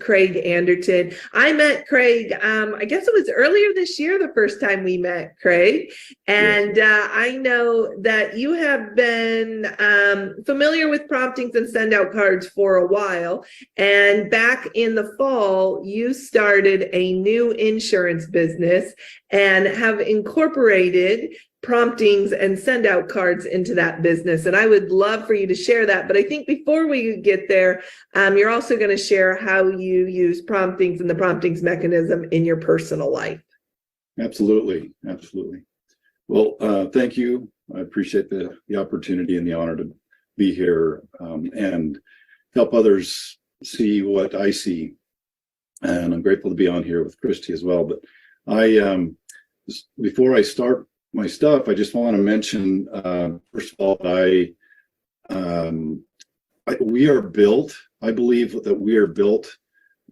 Craig Anderton. I met Craig, I guess it was earlier this year, the first time we met, Craig. And I know that you have been familiar with Promptings and Send Out Cards for a while. And back in the fall, you started a new insurance business and have incorporated Promptings and Send Out Cards into that business. And I would love for you to share that. But I think before we get there, you're also going to share how you use Promptings and the Promptings mechanism in your personal life. Absolutely. Absolutely. Well, thank you. I appreciate the opportunity and the honor to be here and help others see what I see. And I'm grateful to be on here with Christy as well. But before I start my stuff, I just want to mention, first of all, we are built, I believe that we are built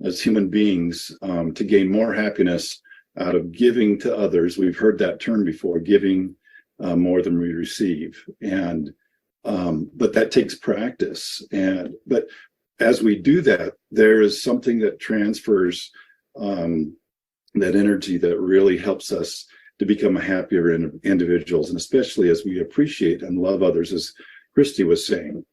as human beings to gain more happiness out of giving to others. We've heard that term before, giving more than we receive. And but that takes practice. But as we do that, there is something that transfers that energy that really helps us to become happier individuals, and especially as we appreciate and love others, as Christy was saying.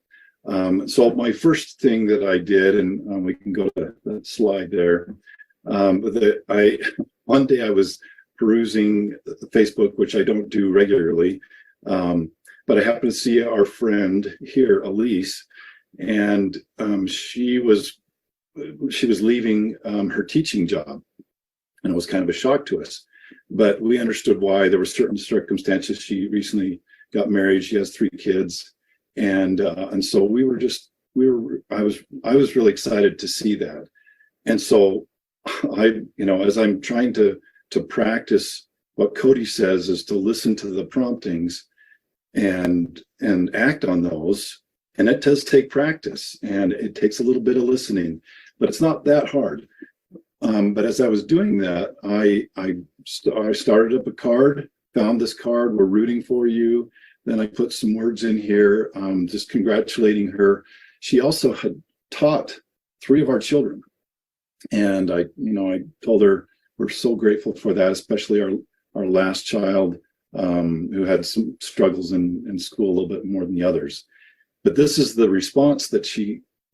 So my first thing that I did, and we can go to that slide there, one day I was perusing Facebook, which I don't do regularly, but I happened to see our friend here, Elise, and she was leaving her teaching job, and it was kind of a shock to us. But we understood why. There were certain circumstances. She recently got married. She has 3 kids, and so I was really excited to see that. And so as I'm trying to practice what Cody says, is to listen to the promptings and act on those. And it does take practice, and it takes a little bit of listening, but it's not that hard. But as I was doing that, I started up a card, found this card, we're rooting for you. Then I put some words in here, just congratulating her. She also had taught 3 of our children. And I told her we're so grateful for that, especially our last child, who had some struggles in school a little bit more than the others. But this is the response that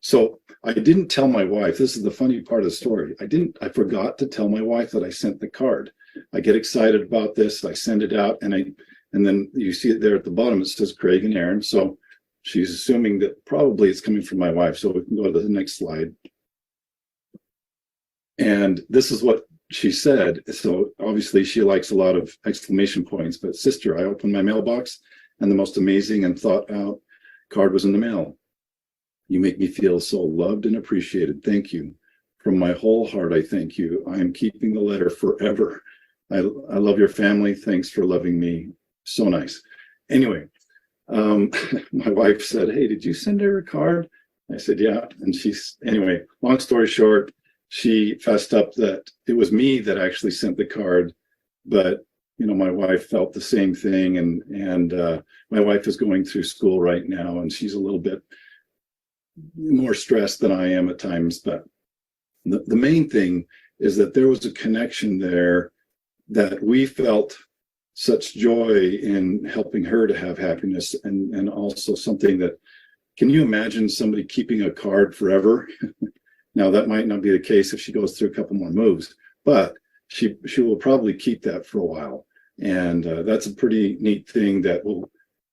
so I didn't tell my wife. This is the funny part of the story. I forgot to tell my wife that I sent the card. I get excited about this. I send it out, and then you see it there at the bottom. It says Craig and Aaron. So she's assuming that probably it's coming from my wife. So we can go to the next slide. And this is what she said. So obviously she likes a lot of exclamation points. But sister, I opened my mailbox, and the most amazing and thought out card was in the mail. You make me feel so loved and appreciated. Thank you. From my whole heart, I thank you. I am keeping the letter forever. I love your family. Thanks for loving me. So nice. Anyway, my wife said, hey, did you send her a card? I said, yeah. And anyway, long story short, she fessed up that it was me that actually sent the card, but my wife felt the same thing. And my wife is going through school right now, and she's a little bit more stressed than I am at times. But the main thing is that there was a connection there, that we felt such joy in helping her to have happiness, and also something that, can you imagine somebody keeping a card forever? Now, that might not be the case if she goes through a couple more moves, but she will probably keep that for a while. And that's a pretty neat thing that will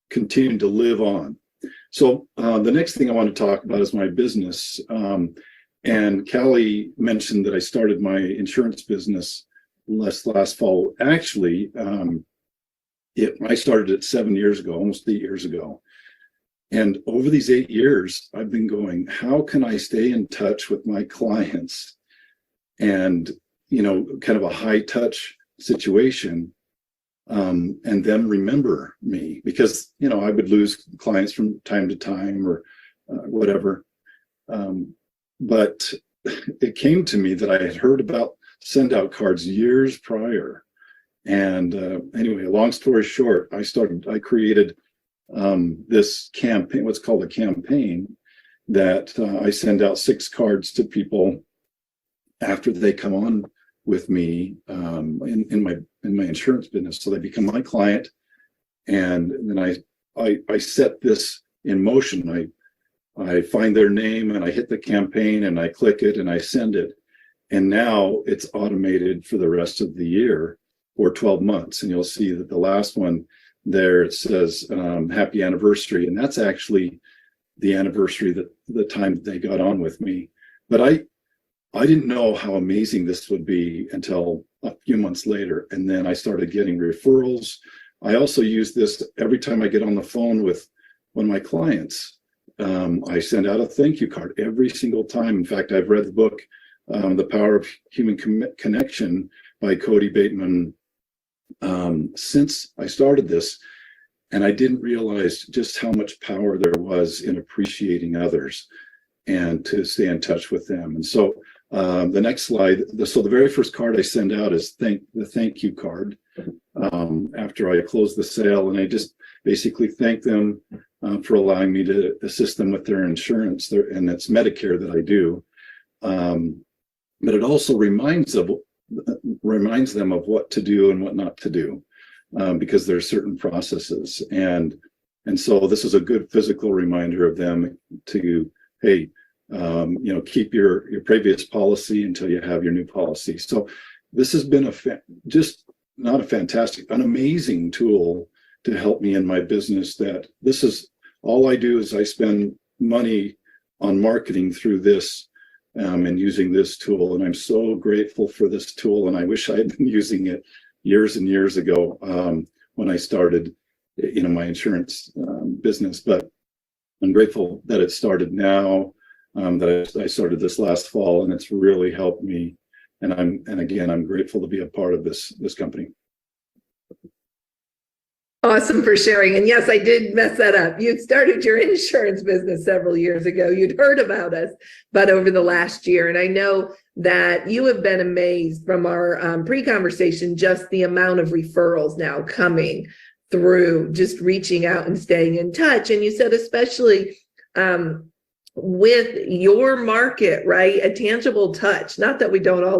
continue to live on. So the next thing I want to talk about is my business. And Callie mentioned that I started my insurance business last fall. Actually, I started it 7 years ago, almost 8 years ago. And over these 8 years, I've been going, how can I stay in touch with my clients? And, kind of a high touch situation, and them remember me, because, I would lose clients from time to time or whatever. But it came to me that I had heard about send out cards years prior. And anyway, long story short, I created this campaign, what's called a campaign, that I send out 6 cards to people after they come on with me in my insurance business. So they become my client, and then I set this in motion. I find their name and I hit the campaign and I click it and I send it. And now it's automated for the rest of the year or 12 months. And you'll see that the last one there, it says happy anniversary. And that's actually the anniversary that the time that they got on with me. But I didn't know how amazing this would be until a few months later. And then I started getting referrals. I also use this every time I get on the phone with one of my clients. I send out a thank you card every single time. In fact, I've read the book, The Power of Human Connection by Cody Bateman since I started this. And I didn't realize just how much power there was in appreciating others and to stay in touch with them. And so the next slide, so the very first card I send out is the thank you card after I close the sale. And I just basically thank them for allowing me to assist them with their insurance, and it's Medicare that I do. But it also reminds them of what to do and what not to do, because there are certain processes. And so this is a good physical reminder of them to, hey, keep your previous policy until you have your new policy. So this has been an amazing tool to help me in my business. That this is all I do is I spend money on marketing through this and using this tool. And I'm so grateful for this tool. And I wish I had been using it years and years ago when I started, my insurance business. But I'm grateful that it started now, that I started this last fall, and it's really helped me. And I'm grateful to be a part of this company. Awesome for sharing. And yes, I did mess that up. You'd started your insurance business several years ago. You'd heard about us, but over the last year. And I know that you have been amazed from our pre-conversation, just the amount of referrals now coming through, just reaching out and staying in touch. And you said, especially with your market, right? A tangible touch, not that we don't all